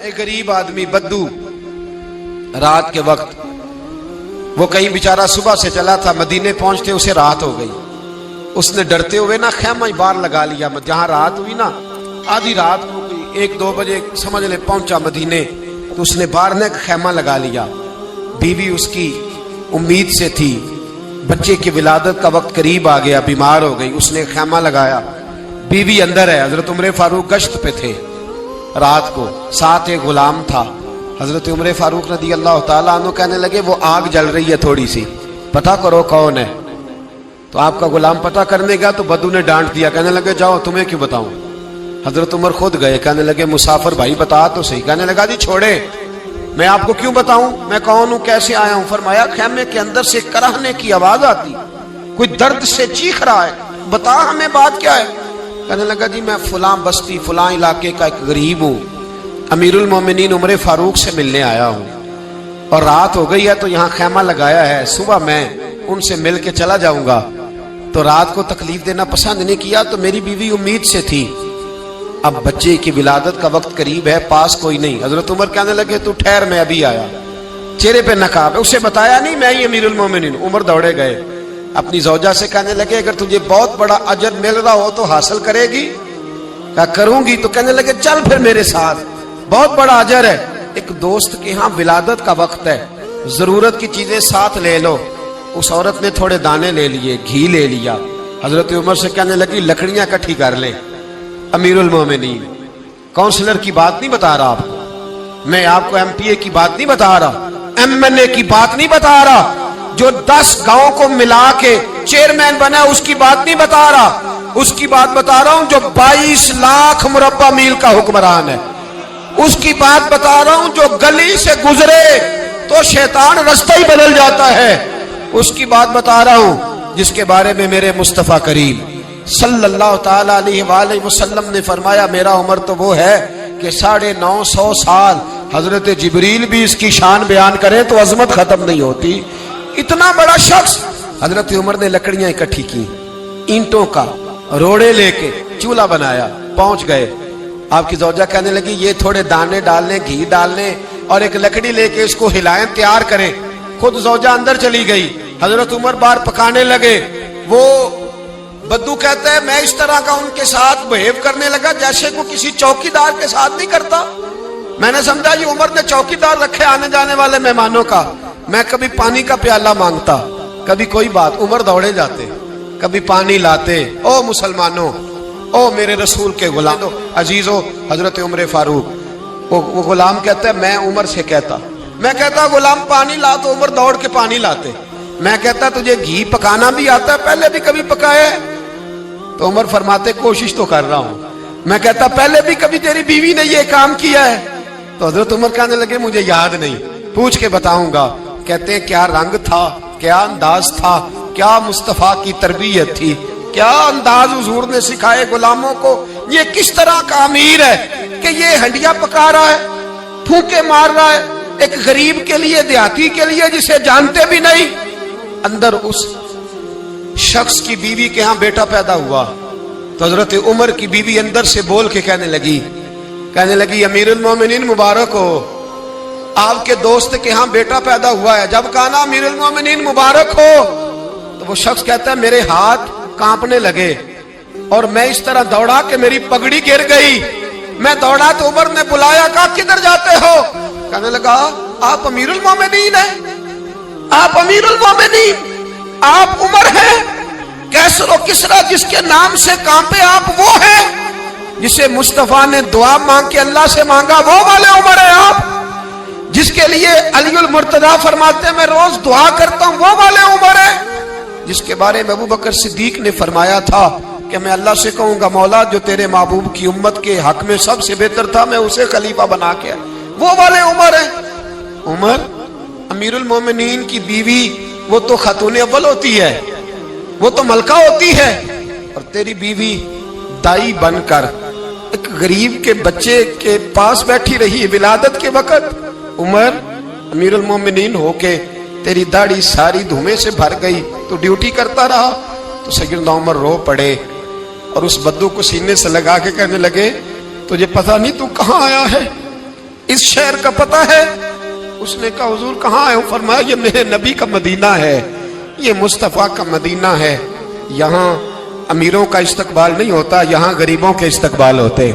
ایک غریب آدمی بدو رات کے وقت وہ کہیں بیچارہ صبح سے چلا تھا، مدینے پہنچتے اسے رات ہو گئی. اس نے ڈرتے ہوئے نا خیمہ باہر لگا لیا. جہاں رات ہوئی نا آدھی رات کو 1-2 بجے سمجھ لے پہنچا مدینے، تو اس نے باہر نے خیمہ لگا لیا. بیوی اس کی امید سے تھی، بچے کی ولادت کا وقت قریب آ گیا، بیمار ہو گئی. اس نے خیمہ لگایا، بیوی اندر ہے. حضرت عمر فاروق گشت پہ تھے رات کو، ساتھ ایک غلام تھا. حضرت عمر فاروق رضی اللہ تعالیٰ عنہ کہنے لگے وہ آگ جل رہی ہے تھوڑی سی، پتہ کرو کون ہے. تو آپ کا غلام پتہ کرنے گیا تو بدو نے ڈانٹ دیا، کہنے لگے جاؤ تمہیں کیوں بتاؤں. حضرت عمر خود گئے، کہنے لگے مسافر بھائی بتا تو صحیح. کہنے لگا جی چھوڑے، میں آپ کو کیوں بتاؤں میں کون ہوں کیسے آیا ہوں. فرمایا خیمے کے اندر سے کراہنے کی آواز آتی، کوئی درد سے چیخ رہا ہے، بتا ہمیں بات کیا ہے. کہنے لگا جی میں فلاں بستی فلاں علاقے کا ایک غریب ہوں، امیر المومنین عمر فاروق سے ملنے آیا ہوں، اور رات ہو گئی ہے تو یہاں خیمہ لگایا ہے، صبح میں ان سے مل کے چلا جاؤں گا. تو رات کو تکلیف دینا پسند نہیں کیا، تو میری بیوی امید سے تھی، اب بچے کی ولادت کا وقت قریب ہے، پاس کوئی نہیں. حضرت عمر کہنے لگے تو ٹھہر میں ابھی آیا. چہرے پہ نقاب ہے، اسے بتایا نہیں میں ہی امیر المومنین. عمر دوڑے گئے، اپنی زوجہ سے کہنے لگے اگر تجھے بہت بڑا اجر مل رہا ہو تو حاصل کرے گی. کہا کروں گی. تو کہنے لگے چل پھر میرے ساتھ، بہت بڑا اجر ہے. ایک دوست کے ہاں ولادت کا وقت ہے، ضرورت کی چیزیں ساتھ لے لو. اس عورت نے تھوڑے دانے لے لیے، گھی لے لیا. حضرت عمر سے کہنے لگی لکڑیاں اکٹھی کر لیں. امیر المومنین کونسلر کی بات نہیں بتا رہا آپ کو، میں آپ کو ایم پی اے کی بات نہیں بتا رہا، ایم این اے کی بات نہیں بتا رہا، جو 10 گاؤں کو ملا کے چیئرمین بنا اس کی بات نہیں بتا رہا. اس کی بات بتا رہا ہوں جو 22 لاکھ مربع میل کا حکمران ہے. اس کی بات بتا رہا ہوں جو گلی سے گزرے تو شیطان رستہ ہی بدل جاتا ہے. اس کی بات بتا رہا ہوں جس کے بارے میں میرے مصطفیٰ کریم صلی اللہ تعالی علیہ وآلہ وسلم نے فرمایا میرا عمر تو وہ ہے کہ 950 سال حضرت جبریل بھی اس کی شان بیان کرے تو عظمت ختم نہیں ہوتی. اتنا بڑا شخص. حضرت عمر نے لکڑیاں اکٹھی کی، اینٹوں کا روڑے لے کے چولہا بنایا، پہنچ گئے. آپ کی زوجہ کہنے لگی یہ تھوڑے دانے ڈالنے، گھی ڈالنے اور ایک لکڑی لے کے اس کو ہلائیں، تیار کریں. خود زوجہ اندر چلی گئی، حضرت عمر باہر پکانے لگے. وہ بدو کہتا ہے میں اس طرح کا ان کے ساتھ بہیو کرنے لگا جیسے کو کسی چوکیدار کے ساتھ نہیں کرتا. میں نے سمجھا یہ عمر نے چوکیدار رکھے آنے جانے والے مہمانوں کا. میں کبھی پانی کا پیالہ مانگتا، کبھی کوئی بات، عمر دوڑے جاتے، کبھی پانی لاتے. او مسلمانوں، او میرے رسول کے غلام عزیزو، حضرت عمر فاروق. وہ غلام کہتا ہے میں عمر سے کہتا، میں کہتا غلام پانی لا تو عمر دوڑ کے پانی لاتے. میں کہتا تجھے گھی پکانا بھی آتا ہے، پہلے بھی کبھی پکایا ہے؟ تو عمر فرماتے کوشش تو کر رہا ہوں. میں کہتا پہلے بھی کبھی تیری بیوی نے یہ کام کیا ہے؟ تو حضرت عمر کہنے لگے مجھے یاد نہیں، پوچھ کے بتاؤں گا. کہتے ہیں کیا رنگ تھا، کیا انداز تھا، کیا مصطفیٰ کی تربیت تھی، کیا انداز حضور نے سکھائے غلاموں کو. یہ کس طرح کا امیر ہے کہ یہ ہنڈیاں پکا رہا ہے، پھونکے مار رہا ہے ایک غریب کے لیے، دیہاتی کے لیے جسے جانتے بھی نہیں. اندر اس شخص کی بیوی کے ہاں بیٹا پیدا ہوا تو حضرت عمر کی بیوی اندر سے بول کے کہنے لگی امیر المومنین مبارک ہو، آپ کے دوست کے ہاں بیٹا پیدا ہوا ہے. جب کہا نا امیر المومنین مبارک ہو تو وہ شخص کہتا ہے میرے ہاتھ کانپنے لگے اور میں اس طرح دوڑا کہ میری پگڑی گر گئی. میں دوڑا تو عمر نے بلایا، کہا کدھر جاتے ہو؟ کہنے لگا آپ امیر المومنین ہیں، آپ امیر المومنین، آپ عمر ہیں. کیسر و کسرا جس کے نام سے کانپے آپ وہ ہیں جسے مصطفیٰ نے دعا مانگ کے اللہ سے مانگا، وہ والے عمر ہیں آپ. جس کے لیے علی المرتضیٰ فرماتے ہیں میں روز دعا کرتا ہوں، وہ والے عمر ہیں. جس کے بارے میں ابو بکر صدیق نے فرمایا تھا کہ میں اللہ سے کہوں گا مولا جو تیرے محبوب کی امت کے حق میں سب سے بہتر تھا میں اسے خلیفہ بنا کے، وہ والے عمر ہیں. عمر امیر المومنین کی بیوی وہ تو خاتون اول ہوتی ہے، وہ تو ملکہ ہوتی ہے، اور تیری بیوی دائی بن کر ایک غریب کے بچے کے پاس بیٹھی رہی ولادت کے وقت. عمر امیر المومنین ہو کے تیری داڑھی ساری دھومے سے بھر گئی تو ڈیوٹی کرتا رہا. تو سیدنا عمر رو پڑے اور اس بدو کو سینے سے لگا کے کہنے لگے تجھے پتہ نہیں تو کہاں آیا ہے؟ اس شہر کا پتہ ہے؟ اس نے کہا حضور کہاں ہے؟ فرمایا یہ میرے نبی کا مدینہ ہے، یہ مصطفیٰ کا مدینہ ہے، یہاں امیروں کا استقبال نہیں ہوتا، یہاں غریبوں کے استقبال ہوتے۔